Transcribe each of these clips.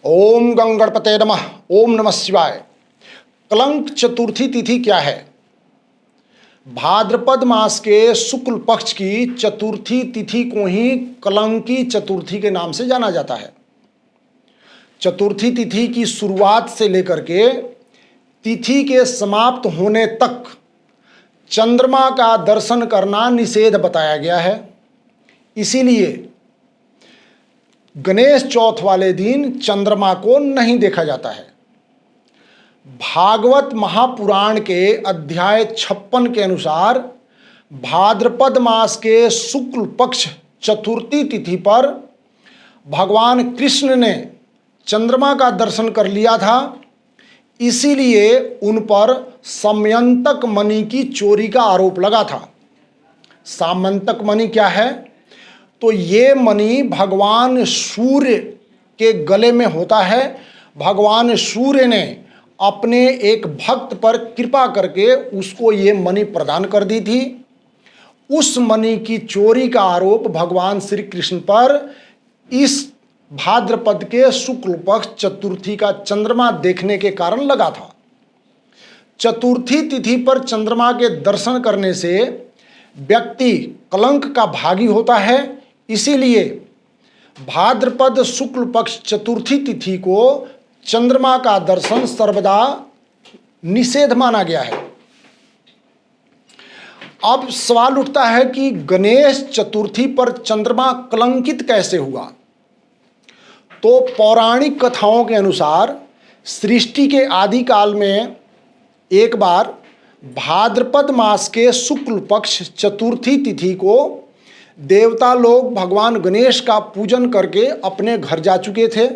ओम गंगणपते नमः। ओम नमः शिवाय। कलंक चतुर्थी तिथि क्या है? भाद्रपद मास के शुक्ल पक्ष की चतुर्थी तिथि को ही कलंकी चतुर्थी के नाम से जाना जाता है। चतुर्थी तिथि की शुरुआत से लेकर के तिथि के समाप्त होने तक चंद्रमा का दर्शन करना निषेध बताया गया है। इसीलिए गणेश चौथ वाले दिन चंद्रमा को नहीं देखा जाता है। भागवत महापुराण के अध्याय 56 के अनुसार भाद्रपद मास के शुक्ल पक्ष चतुर्थी तिथि पर भगवान कृष्ण ने चंद्रमा का दर्शन कर लिया था। इसीलिए उन पर समयंतक मणि की चोरी का आरोप लगा था। सामंतक मणि क्या है? तो ये मणि भगवान सूर्य के गले में होता है। भगवान सूर्य ने अपने एक भक्त पर कृपा करके उसको ये मणि प्रदान कर दी थी। उस मणि की चोरी का आरोप भगवान श्री कृष्ण पर इस भाद्रपद के शुक्ल पक्ष चतुर्थी का चंद्रमा देखने के कारण लगा था। चतुर्थी तिथि पर चंद्रमा के दर्शन करने से व्यक्ति कलंक का भागी होता है। इसीलिए भाद्रपद शुक्ल पक्ष चतुर्थी तिथि को चंद्रमा का दर्शन सर्वदा निषेध माना गया है। अब सवाल उठता है कि गणेश चतुर्थी पर चंद्रमा कलंकित कैसे हुआ? तो पौराणिक कथाओं के अनुसार सृष्टि के आदि काल में एक बार भाद्रपद मास के शुक्ल पक्ष चतुर्थी तिथि को देवता लोग भगवान गणेश का पूजन करके अपने घर जा चुके थे।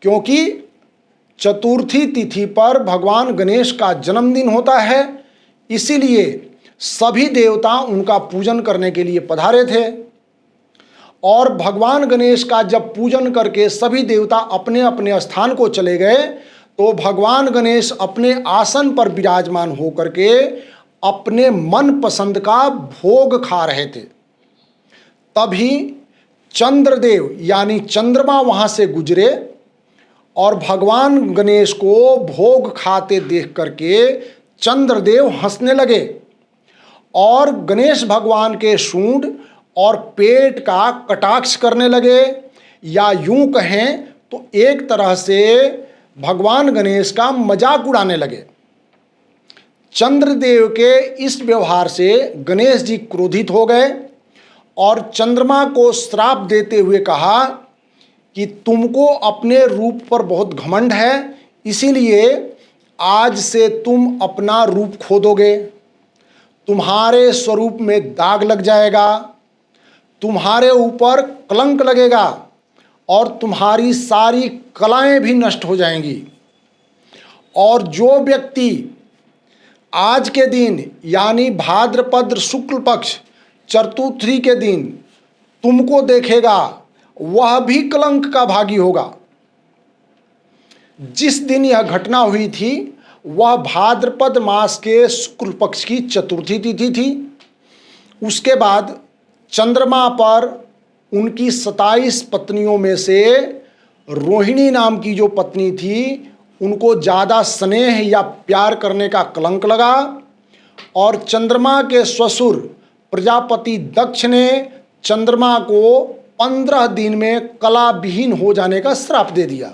क्योंकि चतुर्थी तिथि पर भगवान गणेश का जन्मदिन होता है, इसीलिए सभी देवता उनका पूजन करने के लिए पधारे थे। और भगवान गणेश का जब पूजन करके सभी देवता अपने अपने स्थान को चले गए तो भगवान गणेश अपने आसन पर विराजमान होकर के अपने मन पसंद का भोग खा रहे थे। तभी चंद्रदेव यानी चंद्रमा वहां से गुजरे और भगवान गणेश को भोग खाते देख करके चंद्रदेव हंसने लगे और गणेश भगवान के सूंड और पेट का कटाक्ष करने लगे, या यूं कहें तो एक तरह से भगवान गणेश का मजाक उड़ाने लगे। चंद्रदेव के इस व्यवहार से गणेश जी क्रोधित हो गए और चंद्रमा को श्राप देते हुए कहा कि तुमको अपने रूप पर बहुत घमंड है, इसीलिए आज से तुम अपना रूप खो दोगे, तुम्हारे स्वरूप में दाग लग जाएगा, तुम्हारे ऊपर कलंक लगेगा और तुम्हारी सारी कलाएं भी नष्ट हो जाएंगी। और जो व्यक्ति आज के दिन यानी भाद्रपद शुक्ल पक्ष चतुर्थी के दिन तुमको देखेगा वह भी कलंक का भागी होगा। जिस दिन यह घटना हुई थी वह भाद्रपद मास के शुक्ल पक्ष की चतुर्थी तिथि थी। उसके बाद चंद्रमा पर उनकी 27 पत्नियों में से रोहिणी नाम की जो पत्नी थी उनको ज़्यादा स्नेह या प्यार करने का कलंक लगा और चंद्रमा के ससुर प्रजापति दक्ष ने चंद्रमा को 15 दिन में कला विहीन हो जाने का श्राप दे दिया।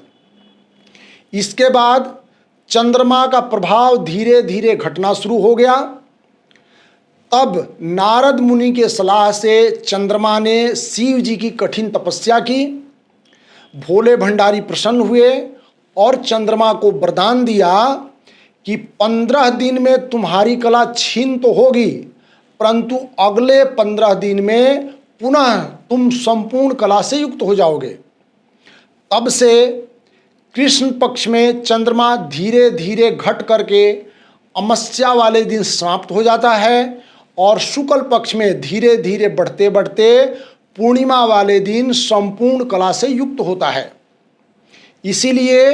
इसके बाद चंद्रमा का प्रभाव धीरे धीरे घटना शुरू हो गया। तब नारद मुनि के सलाह से चंद्रमा ने शिव जी की कठिन तपस्या की। भोले भंडारी प्रसन्न हुए और चंद्रमा को वरदान दिया कि 15 दिन में तुम्हारी कला छीन तो होगी, परंतु अगले 15 दिन में पुनः तुम संपूर्ण कला से युक्त हो जाओगे। तब से कृष्ण पक्ष में चंद्रमा धीरे धीरे घट करके अमावस्या वाले दिन समाप्त हो जाता है और शुक्ल पक्ष में धीरे धीरे बढ़ते बढ़ते पूर्णिमा वाले दिन संपूर्ण कला से युक्त होता है। इसीलिए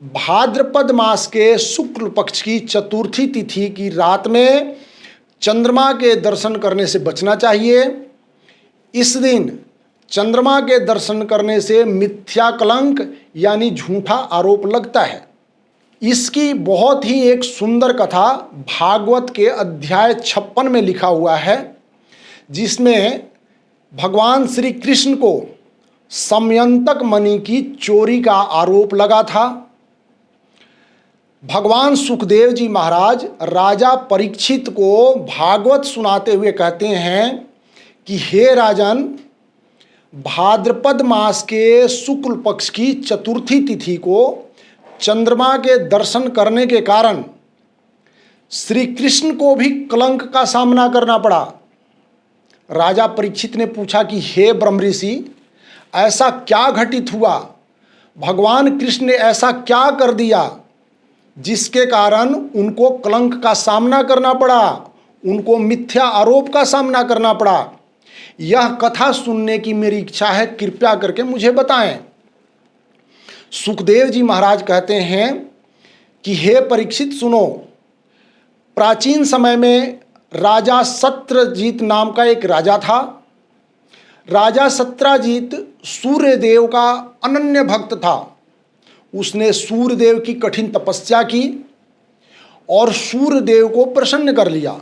भाद्रपद मास के शुक्ल पक्ष की चतुर्थी तिथि की रात में चंद्रमा के दर्शन करने से बचना चाहिए। इस दिन चंद्रमा के दर्शन करने से मिथ्या कलंक यानी झूठा आरोप लगता है। इसकी बहुत ही एक सुंदर कथा भागवत के अध्याय 56 में लिखा हुआ है, जिसमें भगवान श्री कृष्ण को समयंतक मणि की चोरी का आरोप लगा था। भगवान सुखदेव जी महाराज राजा परीक्षित को भागवत सुनाते हुए कहते हैं कि हे राजन, भाद्रपद मास के शुक्ल पक्ष की चतुर्थी तिथि को चंद्रमा के दर्शन करने के कारण श्री कृष्ण को भी कलंक का सामना करना पड़ा। राजा परीक्षित ने पूछा कि हे ब्रह्मऋषि, ऐसा क्या घटित हुआ? भगवान कृष्ण ने ऐसा क्या कर दिया जिसके कारण उनको कलंक का सामना करना पड़ा, उनको मिथ्या आरोप का सामना करना पड़ा? यह कथा सुनने की मेरी इच्छा है, कृपया करके मुझे बताएं। सुखदेव जी महाराज कहते हैं कि हे परीक्षित सुनो, प्राचीन समय में राजा सत्रजीत नाम का एक राजा था। राजा सत्रजीत सूर्यदेव का अनन्य भक्त था। उसने सूर्यदेव की कठिन तपस्या की और सूर्यदेव को प्रसन्न कर लिया।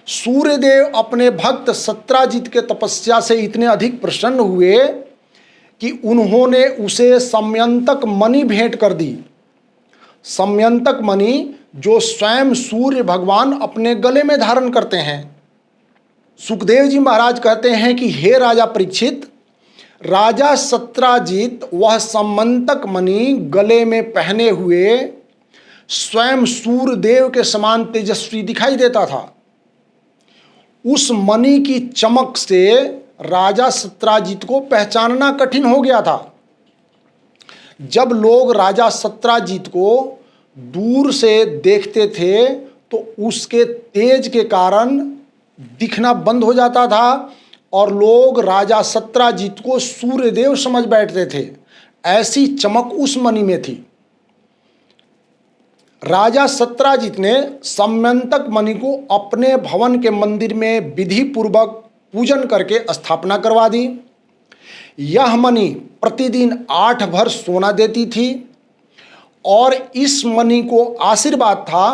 सूर्यदेव अपने भक्त सत्रजीत के तपस्या से इतने अधिक प्रसन्न हुए कि उन्होंने उसे समयंतक मणि भेंट कर दी। समयंतक मणि जो स्वयं सूर्य भगवान अपने गले में धारण करते हैं। सुखदेव जी महाराज कहते हैं कि हे राजा परीक्षित, राजा सत्रजीत वह समयंतक मणि गले में पहने हुए स्वयं सूर्यदेव के समान तेजस्वी दिखाई देता था। उस मणि की चमक से राजा सत्रजीत को पहचानना कठिन हो गया था। जब लोग राजा सत्रजीत को दूर से देखते थे तो उसके तेज के कारण दिखना बंद हो जाता था और लोग राजा सत्रजीत को सूर्यदेव समझ बैठते थे। ऐसी चमक उस मणि में थी। राजा सत्रजीत ने समयंतक मणि को अपने भवन के मंदिर में विधि पूर्वक पूजन करके स्थापना करवा दी। यह मणि प्रतिदिन 8 भर सोना देती थी और इस मणि को आशीर्वाद था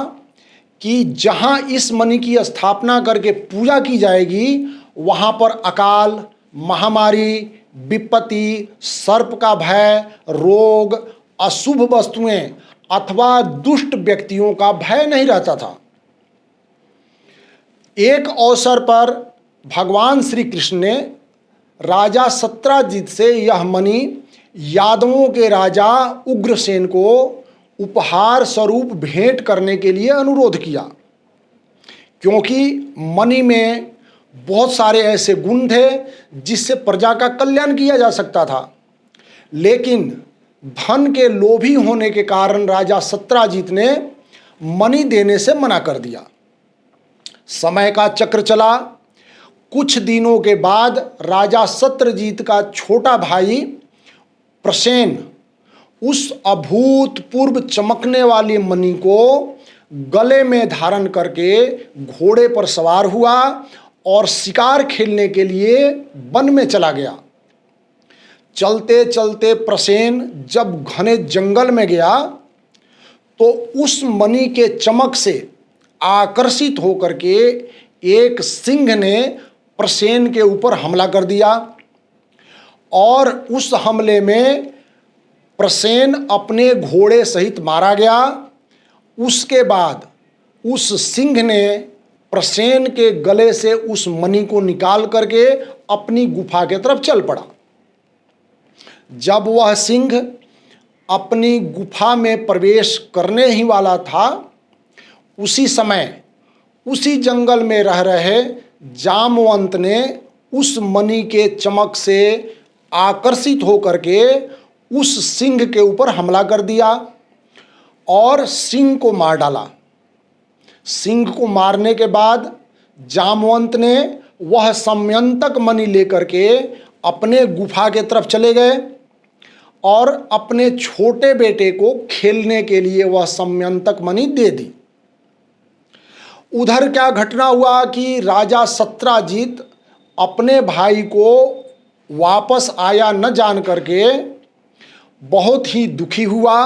कि जहां इस मणि की स्थापना करके पूजा की जाएगी वहां पर अकाल, महामारी, विपत्ति, सर्प का भय, रोग, अशुभ वस्तुएं अथवा दुष्ट व्यक्तियों का भय नहीं रहता था। एक अवसर पर भगवान श्री कृष्ण ने राजा सत्रजीत से यह मणि यादवों के राजा उग्रसेन को उपहार स्वरूप भेंट करने के लिए अनुरोध किया, क्योंकि मणि में बहुत सारे ऐसे गुण थे जिससे प्रजा का कल्याण किया जा सकता था। लेकिन धन के लोभी होने के कारण राजा सत्रजीत ने मणि देने से मना कर दिया। समय का चक्र चला। कुछ दिनों के बाद राजा सत्रजीत का छोटा भाई प्रसेन उस अभूतपूर्व चमकने वाली मणि को गले में धारण करके घोड़े पर सवार हुआ और शिकार खेलने के लिए वन में चला गया। चलते चलते प्रसेन जब घने जंगल में गया तो उस मणि के चमक से आकर्षित होकर के एक सिंह ने प्रसेन के ऊपर हमला कर दिया और उस हमले में प्रसेन अपने घोड़े सहित मारा गया। उसके बाद उस सिंह ने प्रसेन के गले से उस मणि को निकाल करके अपनी गुफा की तरफ चल पड़ा। जब वह सिंह अपनी गुफा में प्रवेश करने ही वाला था, उसी समय उसी जंगल में रह रहे जामवंत ने उस मणि के चमक से आकर्षित होकर के उस सिंह के ऊपर हमला कर दिया और सिंह को मार डाला। सिंह को मारने के बाद जामवंत ने वह समयंतक मणि लेकर के अपने गुफा के तरफ चले गए और अपने छोटे बेटे को खेलने के लिए वह समयंतक मणि दे दी। उधर क्या घटना हुआ कि राजा सत्रजीत अपने भाई को वापस आया न जान करके बहुत ही दुखी हुआ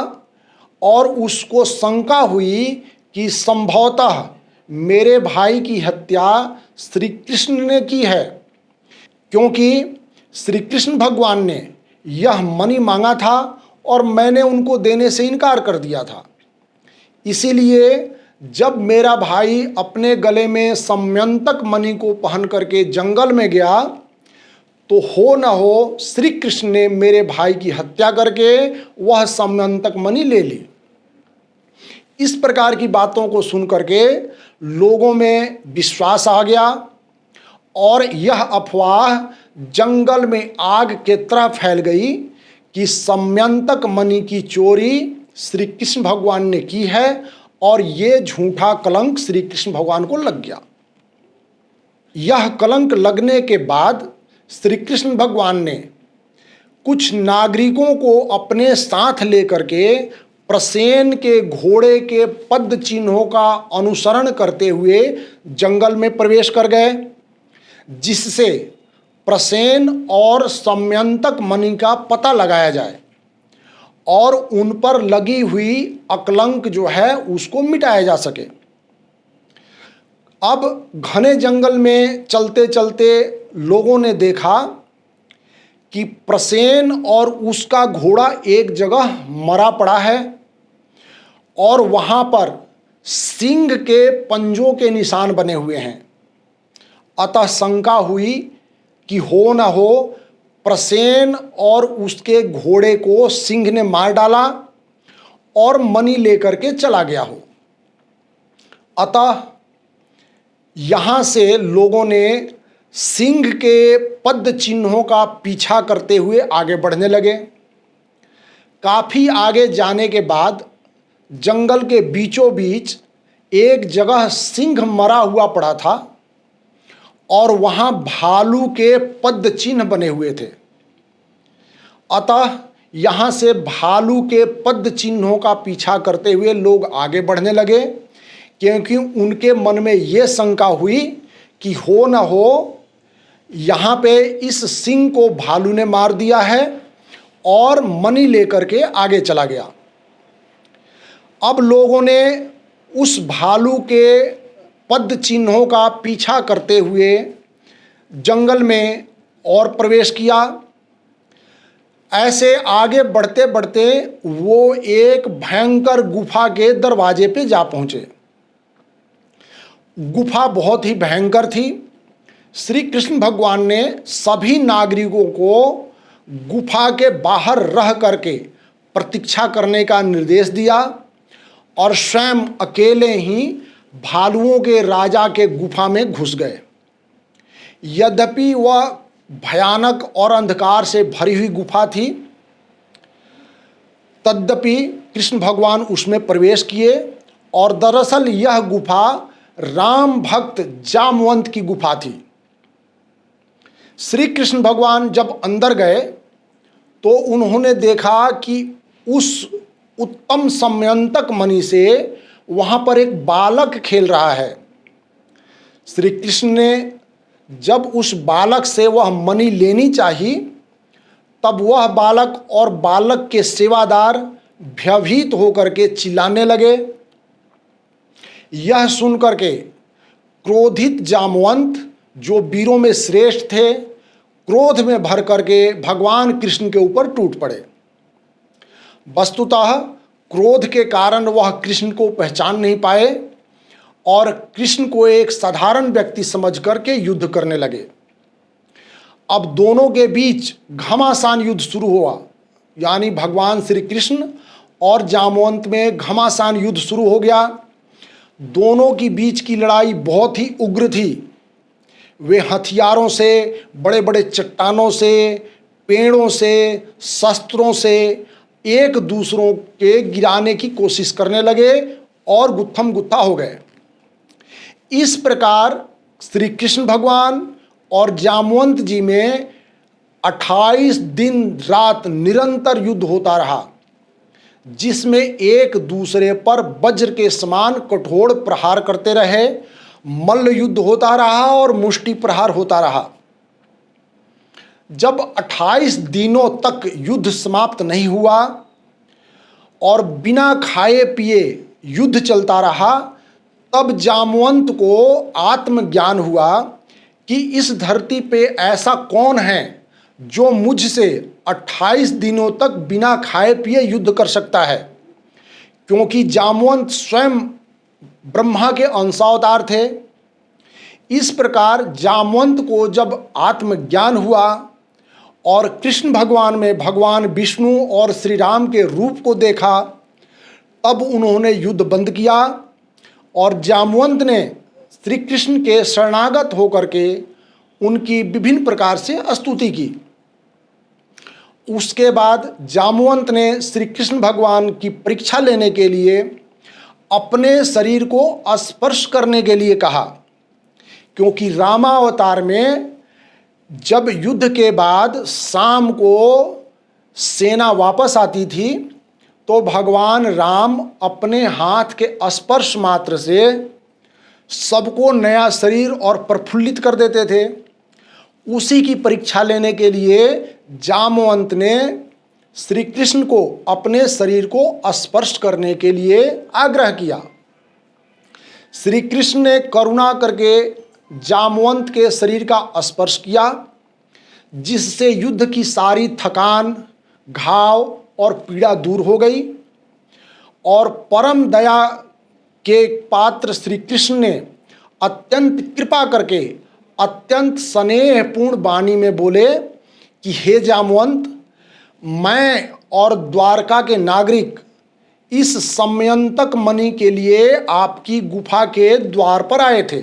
और उसको शंका हुई कि संभवतः मेरे भाई की हत्या श्री कृष्ण ने की है, क्योंकि श्री कृष्ण भगवान ने यह मणि मांगा था और मैंने उनको देने से इनकार कर दिया था। इसीलिए जब मेरा भाई अपने गले में समयंतक मणि को पहन करके जंगल में गया तो हो न हो श्री कृष्ण ने मेरे भाई की हत्या करके वह समयंतक मणि ले ली। इस प्रकार की बातों को सुन करके लोगों में विश्वास आ गया और यह अफवाह जंगल में आग के तरह फैल गई कि समयंतक मणि की चोरी श्री कृष्ण भगवान ने की है और ये झूठा कलंक श्री कृष्ण भगवान को लग गया। यह कलंक लगने के बाद श्री कृष्ण भगवान ने कुछ नागरिकों को अपने साथ लेकर के प्रसेन के घोड़े के पद चिन्हों का अनुसरण करते हुए जंगल में प्रवेश कर गए, जिससे प्रसेन और समयंतक मणि का पता लगाया जाए और उन पर लगी हुई अकलंक जो है उसको मिटाया जा सके। अब घने जंगल में चलते चलते लोगों ने देखा कि प्रसेन और उसका घोड़ा एक जगह मरा पड़ा है और वहां पर सिंह के पंजों के निशान बने हुए हैं। अतः शंका हुई कि हो न हो प्रसेन और उसके घोड़े को सिंह ने मार डाला और मणि लेकर के चला गया हो। अतः यहाँ से लोगों ने सिंह के पद चिन्हों का पीछा करते हुए आगे बढ़ने लगे। काफ़ी आगे जाने के बाद जंगल के बीचों बीच एक जगह सिंह मरा हुआ पड़ा था और वहाँ भालू के पद चिन्ह बने हुए थे। अतः यहाँ से भालू के पद चिन्हों का पीछा करते हुए लोग आगे बढ़ने लगे, क्योंकि उनके मन में ये शंका हुई कि हो न हो यहाँ पे इस सिंह को भालू ने मार दिया है और मणि लेकर के आगे चला गया। अब लोगों ने उस भालू के पद चिन्हों का पीछा करते हुए जंगल में और प्रवेश किया। ऐसे आगे बढ़ते बढ़ते वो एक भयंकर गुफा के दरवाजे पे जा पहुँचे। गुफा बहुत ही भयंकर थी। श्री कृष्ण भगवान ने सभी नागरिकों को गुफा के बाहर रह करके प्रतीक्षा करने का निर्देश दिया और स्वयं अकेले ही भालुओं के राजा के गुफा में घुस गए। यद्यपि वह भयानक और अंधकार से भरी हुई गुफा थी, तद्यपि कृष्ण भगवान उसमें प्रवेश किए और दरअसल यह गुफा राम भक्त जामवंत की गुफा थी। श्री कृष्ण भगवान जब अंदर गए तो उन्होंने देखा कि उस उत्तम समयंतक मणि से वहाँ पर एक बालक खेल रहा है। श्री कृष्ण ने जब उस बालक से वह मणि लेनी चाहिए, तब वह बालक और बालक के सेवादार भयभीत होकर के चिल्लाने लगे। यह सुनकर के क्रोधित जामवंत, जो वीरों में श्रेष्ठ थे, क्रोध में भर करके भगवान कृष्ण के ऊपर टूट पड़े। वस्तुतः क्रोध के कारण वह कृष्ण को पहचान नहीं पाए और कृष्ण को एक साधारण व्यक्ति समझ करके युद्ध करने लगे। अब दोनों के बीच घमासान युद्ध शुरू हुआ, यानी भगवान श्री कृष्ण और जामवंत में घमासान युद्ध शुरू हो गया। दोनों की बीच की लड़ाई बहुत ही उग्र थी। वे हथियारों से, बड़े बड़े चट्टानों से, पेड़ों से, शस्त्रों से एक दूसरों के गिराने की कोशिश करने लगे और गुत्थम गुत्था हो गए। इस प्रकार श्री कृष्ण भगवान और जामवंत जी में 28 दिन रात निरंतर युद्ध होता रहा, जिसमें एक दूसरे पर वज्र के समान कठोर प्रहार करते रहे। मल्ल युद्ध होता रहा और मुष्टि प्रहार होता रहा। जब 28 दिनों तक युद्ध समाप्त नहीं हुआ और बिना खाए पिए युद्ध चलता रहा, तब जामवंत को आत्मज्ञान हुआ कि इस धरती पे ऐसा कौन है जो मुझसे 28 दिनों तक बिना खाए पिए युद्ध कर सकता है, क्योंकि जामवंत स्वयं ब्रह्मा के अंशावतार थे। इस प्रकार जामवंत को जब आत्मज्ञान हुआ और कृष्ण भगवान में भगवान विष्णु और श्री राम के रूप को देखा, तब उन्होंने युद्ध बंद किया और जामवंत ने श्री कृष्ण के शरणागत होकर के उनकी विभिन्न प्रकार से स्तुति की। उसके बाद जामवंत ने श्री कृष्ण भगवान की परीक्षा लेने के लिए अपने शरीर को स्पर्श करने के लिए कहा, क्योंकि रामावतार में जब युद्ध के बाद शाम को सेना वापस आती थी तो भगवान राम अपने हाथ के स्पर्श मात्र से सबको नया शरीर और प्रफुल्लित कर देते थे। उसी की परीक्षा लेने के लिए जामवंत ने श्री कृष्ण को अपने शरीर को स्पर्श करने के लिए आग्रह किया। श्री कृष्ण ने करुणा करके जामवंत के शरीर का स्पर्श किया, जिससे युद्ध की सारी थकान, घाव और पीड़ा दूर हो गई और परम दया के पात्र श्री कृष्ण ने अत्यंत कृपा करके अत्यंत स्नेहपूर्ण वाणी में बोले कि हे जामवंत, मैं और द्वारका के नागरिक इस समयंतक मणि के लिए आपकी गुफा के द्वार पर आए थे।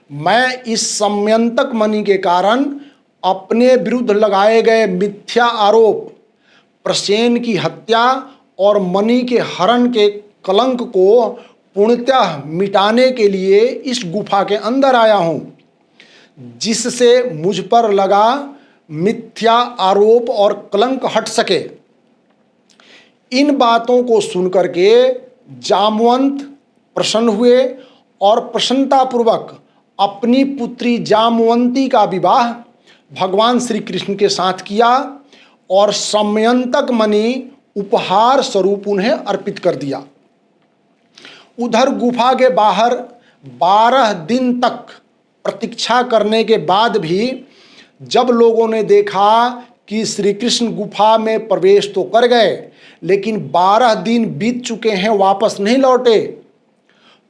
मैं इस समयंतक मणि के कारण अपने विरुद्ध लगाए गए मिथ्या आरोप, प्रसेन की हत्या और मणि के हरण के कलंक को पूर्णतः मिटाने के लिए इस गुफा के अंदर आया हूं, जिससे मुझ पर लगा मिथ्या आरोप और कलंक हट सके। इन बातों को सुनकर के जामवंत प्रसन्न हुए और प्रसन्नतापूर्वक अपनी पुत्री जामवंती का विवाह भगवान श्री कृष्ण के साथ किया और समयंतक मणि उपहार स्वरूप उन्हें अर्पित कर दिया। उधर गुफा के बाहर 12 दिन तक प्रतीक्षा करने के बाद भी जब लोगों ने देखा कि श्री कृष्ण गुफा में प्रवेश तो कर गए, लेकिन 12 दिन बीत चुके हैं, वापस नहीं लौटे,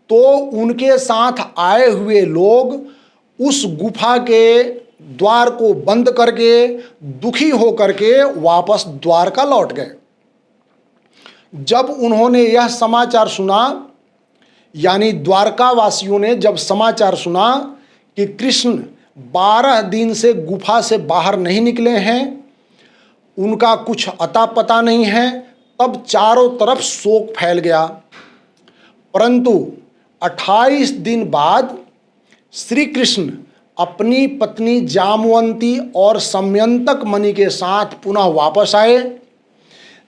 तो उनके साथ आए हुए लोग उस गुफा के द्वार को बंद करके दुखी होकर के वापस द्वारका लौट गए। जब उन्होंने यह समाचार सुना, यानी द्वारका वासियों ने जब समाचार सुना कि कृष्ण 12 दिन से गुफा से बाहर नहीं निकले हैं, उनका कुछ अता पता नहीं है, तब चारों तरफ शोक फैल गया। परंतु 28 दिन बाद श्री कृष्ण अपनी पत्नी जामवंती और समयंतक मणि के साथ पुनः वापस आए,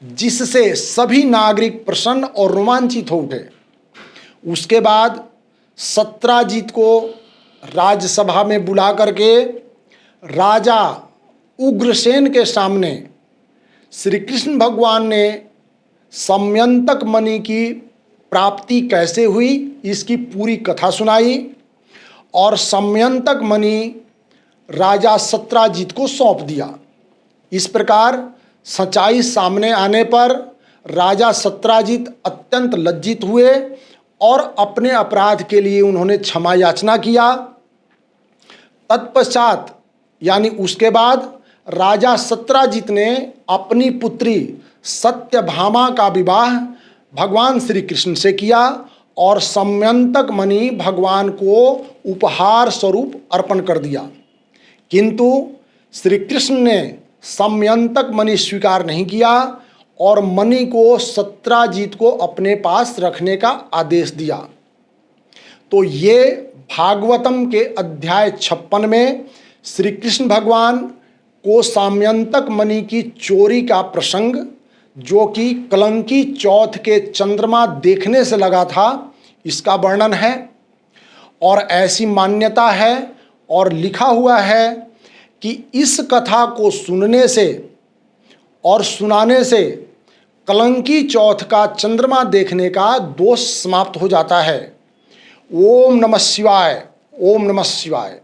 जिससे सभी नागरिक प्रसन्न और रोमांचित हो उठे। उसके बाद सत्राजित को राज्यसभा में बुला करके राजा उग्रसेन के सामने श्री कृष्ण भगवान ने समयंतक मणि की प्राप्ति कैसे हुई इसकी पूरी कथा सुनाई और समयंतक मणि राजा सत्राजित को सौंप दिया। इस प्रकार सच्चाई सामने आने पर राजा सत्राजित अत्यंत लज्जित हुए और अपने अपराध के लिए उन्होंने क्षमा याचना किया। तत्पश्चात यानी उसके बाद राजा सत्राजित ने अपनी पुत्री सत्यभामा का विवाह भगवान श्री कृष्ण से किया और समयंतक मणि भगवान को उपहार स्वरूप अर्पण कर दिया। किंतु श्री कृष्ण ने समयंतक मणि स्वीकार नहीं किया और मणि को सत्राजित को अपने पास रखने का आदेश दिया। तो ये भागवतम के अध्याय 56 में श्री कृष्ण भगवान को समयंतक मणि की चोरी का प्रसंग, जो कि कलंकी चौथ के चंद्रमा देखने से लगा था, इसका वर्णन है। और ऐसी मान्यता है और लिखा हुआ है कि इस कथा को सुनने से और सुनाने से कलंकी चौथ का चंद्रमा देखने का दोष समाप्त हो जाता है। ओम नमः शिवाय। ओम नमः शिवाय।